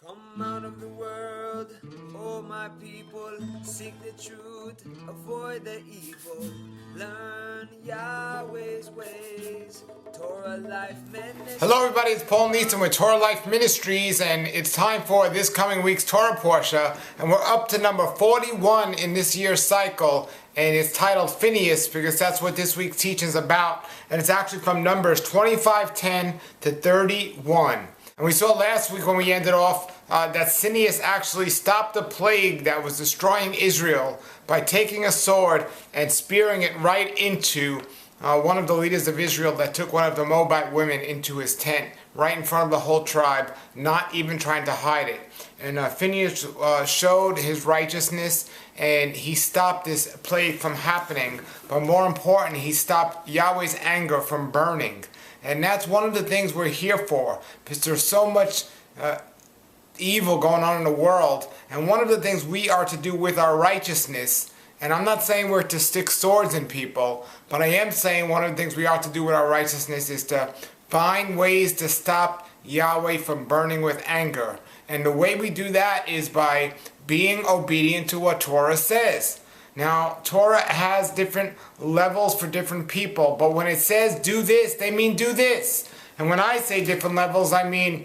Come out of the world, oh my people, seek the truth, avoid the evil, learn Yahweh's ways, Torah Life Ministries. Hello everybody, it's Paul Neeson with Torah Life Ministries, and it's time for this coming week's Torah Parashah, and we're up to number 41 in this year's cycle, and it's titled Phineas because that's what this week's teaching is about, and it's actually from Numbers 25:10 to 31. And we saw last week when we ended off that Phineas actually stopped the plague that was destroying Israel by taking a sword and spearing it right into one of the leaders of Israel that took one of the Moabite women into his tent, right in front of the whole tribe, not even trying to hide it. And Phineas showed his righteousness, and he stopped this plague from happening. But more important, he stopped Yahweh's anger from burning. And that's one of the things we're here for, because there's so much evil going on in the world. And one of the things we are to do with our righteousness, and I'm not saying we're to stick swords in people, but I am saying one of the things we ought to do with our righteousness is to find ways to stop Yahweh from burning with anger. And the way we do that is by being obedient to what Torah says. Now, Torah has different levels for different people, but when it says do this, they mean do this. And when I say different levels, I mean,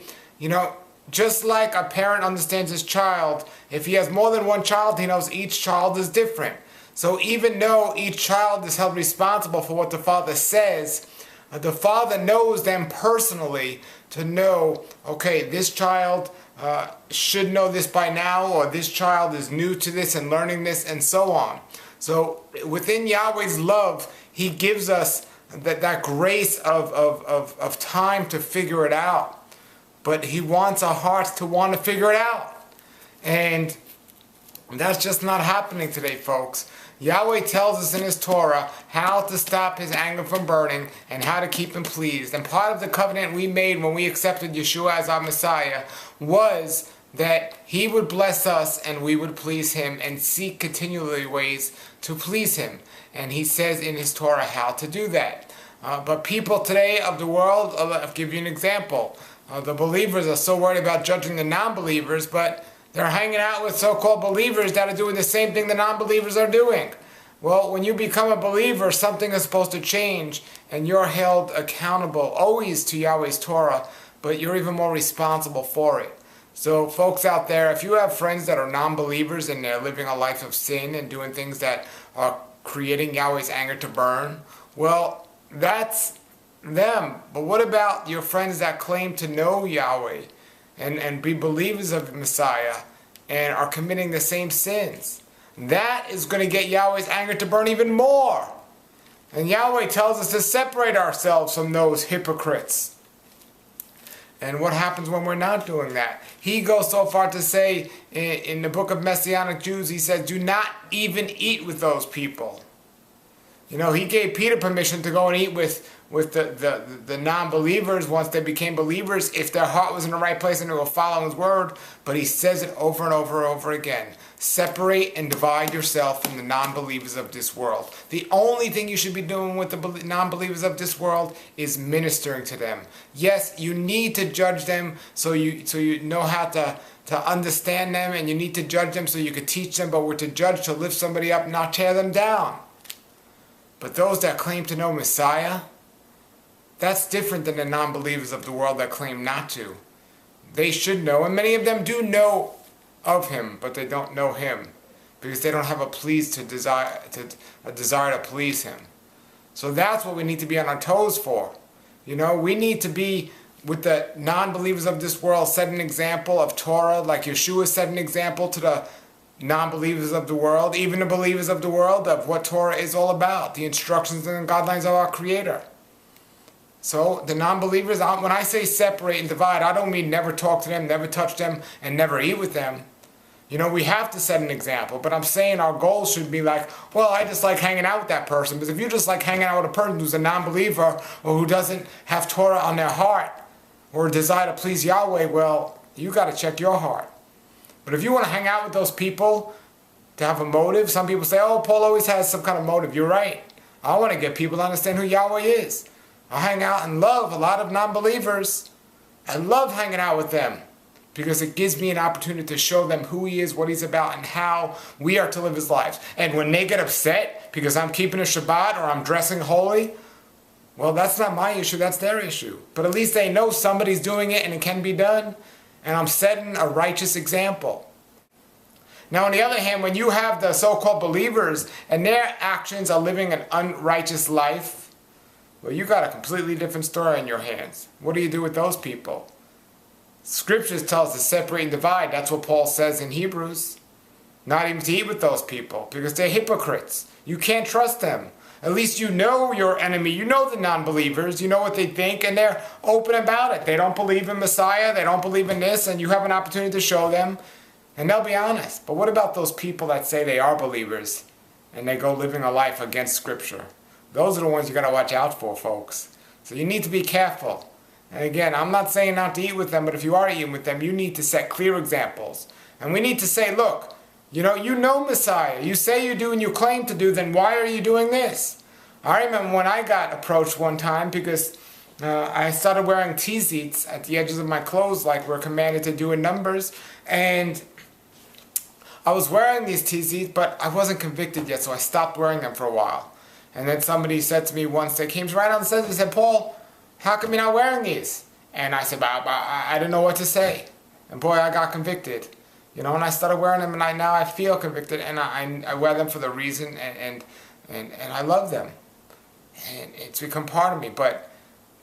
just like a parent understands his child, if he has more than one child, he knows each child is different. So even though each child is held responsible for what the father says, the father knows them personally to know, okay, this child should know this by now, or this child is new to this and learning this, and so on. So within Yahweh's love, he gives us that grace of time to figure it out. But he wants our hearts to want to figure it out. And that's just not happening today, folks. Yahweh tells us in his Torah how to stop his anger from burning and how to keep him pleased. And part of the covenant we made when we accepted Yeshua as our Messiah was that he would bless us and we would please him and seek continually ways to please him. And he says in his Torah how to do that. But people today of the world, I'll give you an example. The believers are so worried about judging the non-believers, but they're hanging out with so-called believers that are doing the same thing the non-believers are doing. Well, when you become a believer, something is supposed to change, and you're held accountable always to Yahweh's Torah, but you're even more responsible for it. So folks out there, if you have friends that are non-believers and they're living a life of sin and doing things that are creating Yahweh's anger to burn, well, that's them. But what about your friends that claim to know Yahweh and be believers of the Messiah and are committing the same sins? That is going to get Yahweh's anger to burn even more. And Yahweh tells us to separate ourselves from those hypocrites. And what happens when we're not doing that? He goes so far to say in the book of Messianic Jews, he says, do not even eat with those people. He gave Peter permission to go and eat with the non-believers once they became believers if their heart was in the right place and they were following his word. But he says it over and over and over again. Separate and divide yourself from the non-believers of this world. The only thing you should be doing with the non-believers of this world is ministering to them. Yes, you need to judge them so you know how to understand them, and you need to judge them so you can teach them, but we're to judge to lift somebody up, not tear them down. But those that claim to know Messiah, that's different than the non-believers of the world that claim not to. They should know, and many of them do know of him, but they don't know him because they don't have a desire to please him. So that's what we need to be on our toes for. We need to be with the non-believers of this world, set an example of Torah, like Yeshua set an example to the non-believers of the world, even the believers of the world, of what Torah is all about, the instructions and guidelines of our Creator. So the non-believers, when I say separate and divide, I don't mean never talk to them, never touch them, and never eat with them. We have to set an example, but I'm saying our goal should be like, well, I just like hanging out with that person. Because if you just like hanging out with a person who's a non-believer or who doesn't have Torah on their heart or a desire to please Yahweh, well, you got to check your heart. But if you want to hang out with those people to have a motive, some people say, oh, Paul always has some kind of motive. You're right. I want to get people to understand who Yahweh is. I hang out and love a lot of non-believers. I love hanging out with them because it gives me an opportunity to show them who he is, what he's about, and how we are to live his lives. And when they get upset because I'm keeping a Shabbat or I'm dressing holy, well, that's not my issue, that's their issue. But at least they know somebody's doing it and it can be done, and I'm setting a righteous example. Now, on the other hand, when you have the so-called believers and their actions are living an unrighteous life, well, you got a completely different story in your hands. What do you do with those people? Scriptures tell us to separate and divide. That's what Paul says in Hebrews. Not even to eat with those people, because they're hypocrites. You can't trust them. At least you know your enemy. You know the non-believers. You know what they think, and they're open about it. They don't believe in Messiah. They don't believe in this, and you have an opportunity to show them, and they'll be honest. But what about those people that say they are believers, and they go living a life against Scripture? Those are the ones you got to watch out for, folks. So you need to be careful. And again, I'm not saying not to eat with them, but if you are eating with them, you need to set clear examples. And we need to say, look, you know Messiah. You say you do and you claim to do, then why are you doing this? I remember when I got approached one time because I started wearing tzitzits at the edges of my clothes like we're commanded to do in Numbers. And I was wearing these tzitzits, but I wasn't convicted yet, so I stopped wearing them for a while. And then somebody said to me once, they came right on the set and said, Paul, how come you're not wearing these? And I said, I didn't know what to say. And boy, I got convicted. And I started wearing them, and now I feel convicted, and I wear them for the reason, and I love them. And it's become part of me. But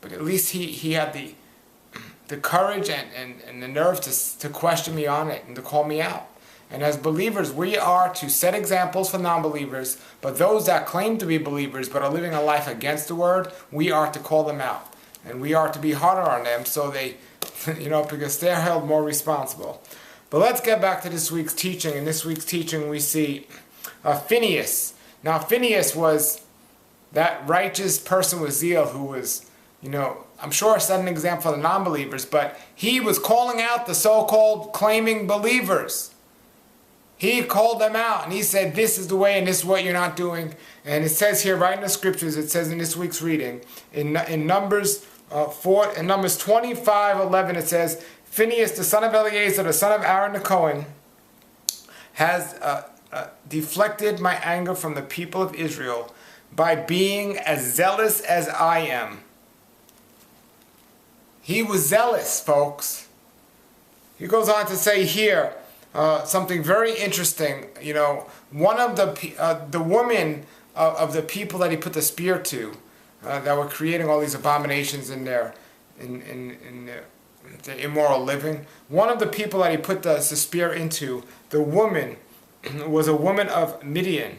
at least he had the courage and the nerve to question me on it and to call me out. And as believers, we are to set examples for non-believers, but those that claim to be believers but are living a life against the word, we are to call them out. And we are to be harder on them so they, because they're held more responsible. But let's get back to this week's teaching. In this week's teaching, we see Phineas. Now, Phineas was that righteous person with zeal who was, I'm sure set an example for the non-believers, but he was calling out the so-called claiming believers. He called them out and he said, this is the way and this is what you're not doing. And it says here right in the scriptures, it says in this week's reading, in Numbers 25:11, it says, Phineas, the son of Eleazar, the son of Aaron the Cohen, has deflected my anger from the people of Israel by being as zealous as I am. He was zealous, folks. He goes on to say here something very interesting. One of the women of the people that he put the spear to, that were creating all these abominations in their the immoral living. One of the people that he put the spear into, the woman, was a woman of Midian.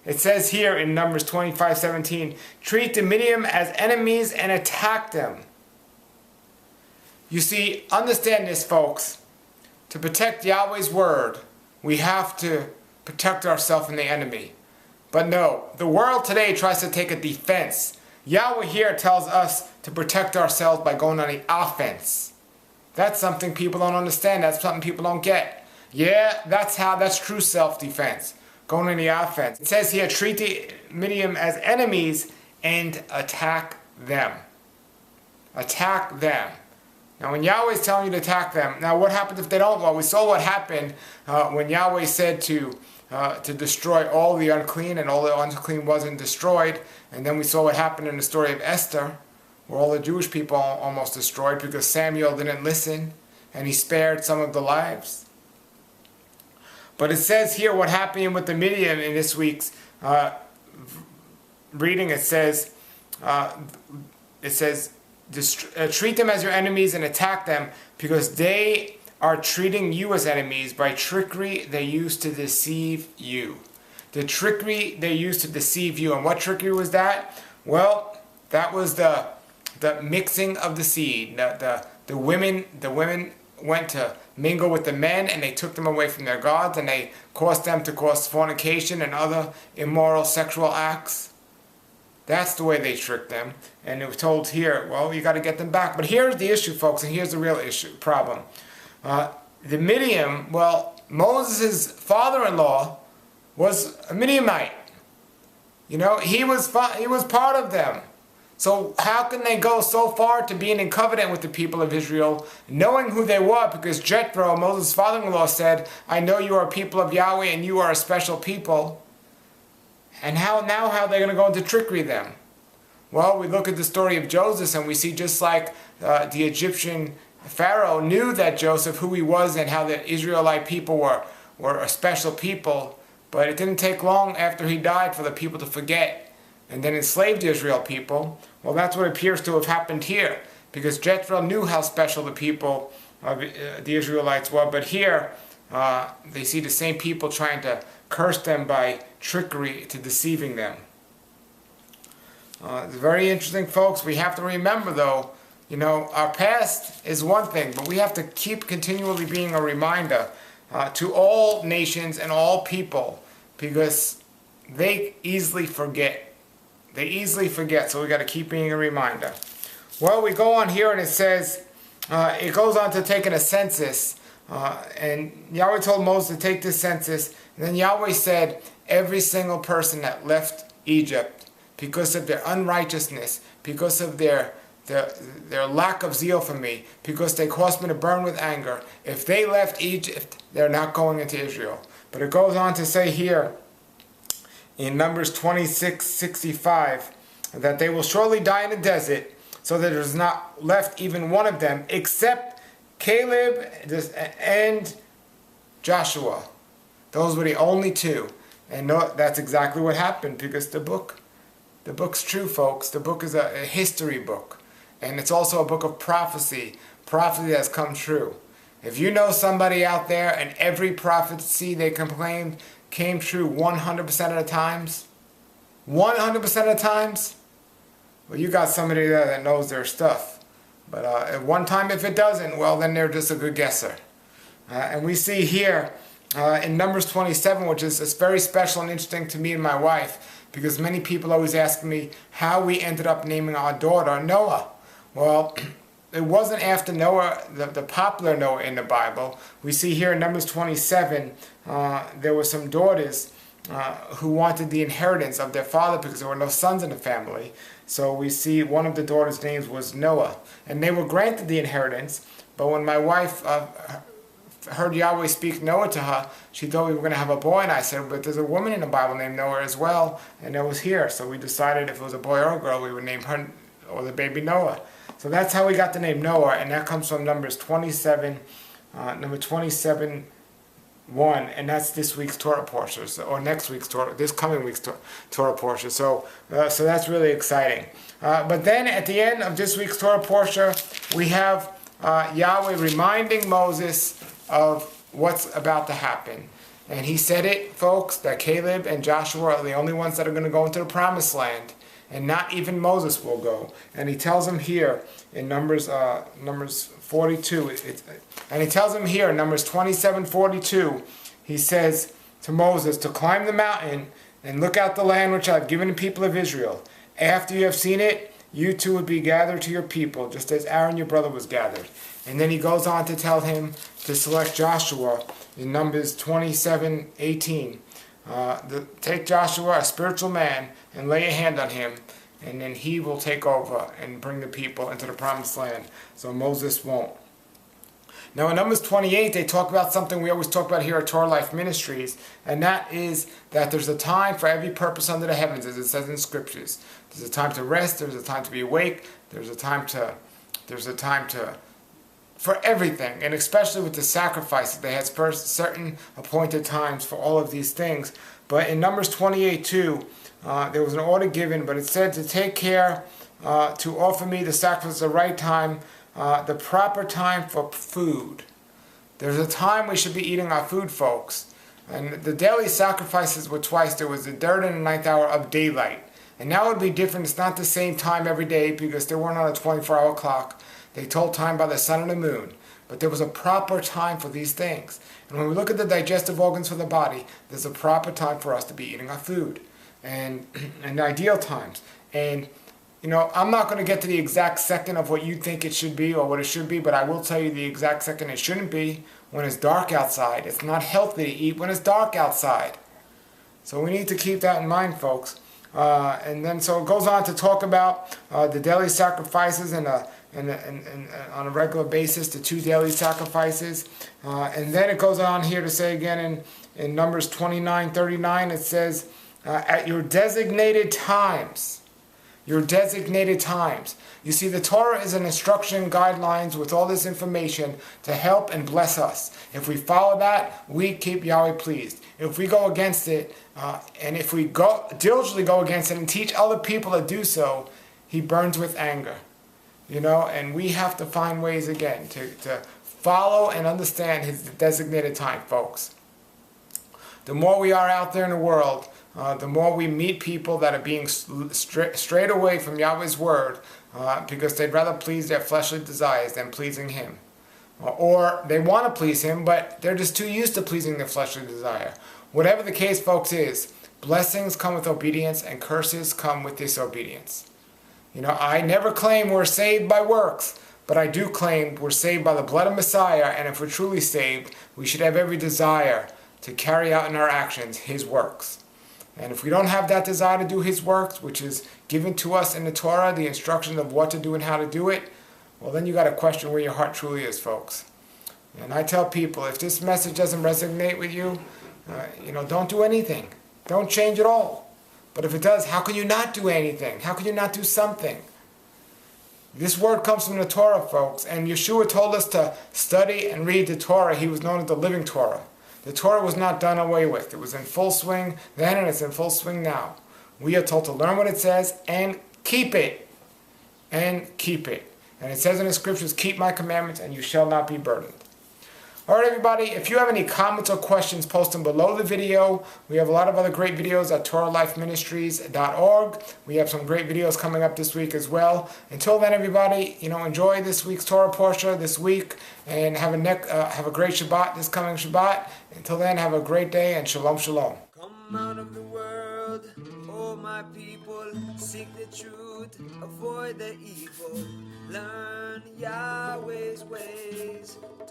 It says here in Numbers 25:17, treat the Midian as enemies and attack them. You see, understand this, folks. To protect Yahweh's word, we have to protect ourselves from the enemy. But no, the world today tries to take a defense. Yahweh here tells us to protect ourselves by going on the offense. That's something people don't understand. That's something people don't get. Yeah, that's true self-defense. Going on the offense. It says here, treat the Midian as enemies and attack them. Attack them. Now, when Yahweh is telling you to attack them, now what happens if they don't? Well, we saw what happened when Yahweh said to destroy all the unclean, and all the unclean wasn't destroyed. And then we saw what happened in the story of Esther, where all the Jewish people almost destroyed because Samuel didn't listen, and he spared some of the lives. But it says here what happened with the Midian in this week's reading. It says, treat them as your enemies and attack them because they are treating you as enemies by trickery they used to deceive you. The trickery they used to deceive you. And what trickery was that? Well, that was the mixing of the seed. The women went to mingle with the men, and they took them away from their gods, and they caused them to cause fornication and other immoral sexual acts. That's the way they tricked them. And it was told here, well, you got to get them back. But here's the issue, folks, and here's the real problem. The Midian, well, Moses' father-in-law was a Midianite. He was part of them. So how can they go so far to being in covenant with the people of Israel, knowing who they were? Because Jethro, Moses' father-in-law, said, I know you are a people of Yahweh and you are a special people. And how are they going to go into trickery then? Well, we look at the story of Joseph and we see just like the Egyptian Pharaoh knew that Joseph, who he was and how the Israelite people were a special people. But it didn't take long after he died for the people to forget and then enslaved the Israel people. Well, that's what appears to have happened here, because Jethro knew how special the people of the Israelites were, but here they see the same people trying to curse them by trickery to deceiving them. It's very interesting, folks. We have to remember, though, our past is one thing, but we have to keep continually being a reminder to all nations and all people, because they easily forget. So we got to keep being a reminder. Well, we go on here and it says, it goes on to taking a census. And Yahweh told Moses to take this census. And then Yahweh said, every single person that left Egypt, because of their unrighteousness, because of their lack of zeal for me, because they caused me to burn with anger, if they left Egypt, they're not going into Israel. But it goes on to say here, in Numbers 26:65, that they will surely die in the desert, so that there is not left even one of them, except Caleb and Joshua. Those were the only two. And that's exactly what happened, because the book's true, folks. The book is a history book. And it's also a book of prophecy that has come true. If you know somebody out there and every prophecy they proclaimed came true 100% of the times, 100% of the times, well, you got somebody there that knows their stuff. But at one time, if it doesn't, well, then they're just a good guesser. And we see here in Numbers 27, which is very special and interesting to me and my wife, because many people always ask me how we ended up naming our daughter Noah. Well, it wasn't after Noah, the popular Noah in the Bible. We see here in Numbers 27, there were some daughters who wanted the inheritance of their father because there were no sons in the family. So we see one of the daughters' names was Noah. And they were granted the inheritance, but when my wife heard Yahweh speak Noah to her, she thought we were going to have a boy, and I said, but there's a woman in the Bible named Noah as well, and it was here. So we decided if it was a boy or a girl, we would name her or the baby Noah. So that's how we got the name Noah, and that comes from Numbers 27, number 27, 1, and that's this week's Torah portion, or next week's Torah, this coming week's Torah portion. So that's really exciting. But then at the end of this week's Torah portion, we have Yahweh reminding Moses of what's about to happen. And he said it, folks, that Caleb and Joshua are the only ones that are going to go into the promised land. And not even Moses will go. And he tells him here in Numbers 42, and he tells him here in Numbers 27:42, he says to Moses to climb the mountain and look out the land which I have given the people of Israel. After you have seen it, you too would be gathered to your people, just as Aaron your brother was gathered. And then he goes on to tell him to select Joshua in Numbers 27:18. Take Joshua, a spiritual man, and lay a hand on him, and then he will take over and bring the people into the promised land. So Moses won't. Now in Numbers 28, they talk about something we always talk about here at Torah Life Ministries, and that is that there's a time for every purpose under the heavens, as it says in Scriptures. There's a time to rest, there's a time to be awake, there's a time for everything, and especially with the sacrifices. They had certain appointed times for all of these things. But in Numbers 28 too, there was an order given, but it said to take care to offer me the sacrifice at the right time, the proper time for food. There's a time we should be eating our food, folks. And the daily sacrifices were twice. There was the third and the ninth hour of daylight. And now it would be different. It's not the same time every day because they weren't on a 24-hour clock. They told time by the sun and the moon. But there was a proper time for these things. And when we look at the digestive organs for the body, there's a proper time for us to be eating our food. And ideal times. And, I'm not going to get to the exact second of what you think it should be or what it should be, but I will tell you the exact second it shouldn't be when it's dark outside. It's not healthy to eat when it's dark outside. So we need to keep that in mind, folks. And then so it goes on to talk about the daily sacrifices and on a regular basis, the 2 daily sacrifices. And then it goes on here to say again in Numbers 29:39, it says, at your designated times. Your designated times. You see, the Torah is an instruction guidelines with all this information to help and bless us. If we follow that, we keep Yahweh pleased. If we go against it, and if we diligently go against it and teach other people to do so, he burns with anger. And we have to find ways again to follow and understand his designated time, folks. The more we are out there in the world, the more we meet people that are being strayed away from Yahweh's word because they'd rather please their fleshly desires than pleasing him. Or they want to please him, but they're just too used to pleasing their fleshly desire. Whatever the case, folks, is, blessings come with obedience and curses come with disobedience. I never claim we're saved by works, but I do claim we're saved by the blood of Messiah, and if we're truly saved, we should have every desire to carry out in our actions his works. And if we don't have that desire to do his works, which is given to us in the Torah, the instructions of what to do and how to do it, well, then you got to question where your heart truly is, folks. And I tell people, if this message doesn't resonate with you, don't do anything. Don't change at all. But if it does, how can you not do anything? How can you not do something? This word comes from the Torah, folks. And Yeshua told us to study and read the Torah. He was known as the living Torah. The Torah was not done away with. It was in full swing then, and it's in full swing now. We are told to learn what it says and keep it. And keep it. And it says in the scriptures, keep my commandments and you shall not be burdened. All right, everybody, if you have any comments or questions, post them below the video. We have a lot of other great videos at TorahLifeMinistries.org. We have some great videos coming up this week as well. Until then, everybody, enjoy this week's Torah Parashah this week, and have a great Shabbat this coming Shabbat. Until then, have a great day, and Shalom, Shalom. Come out of the world, oh my people, seek the truth, avoid the evil, learn Yahweh.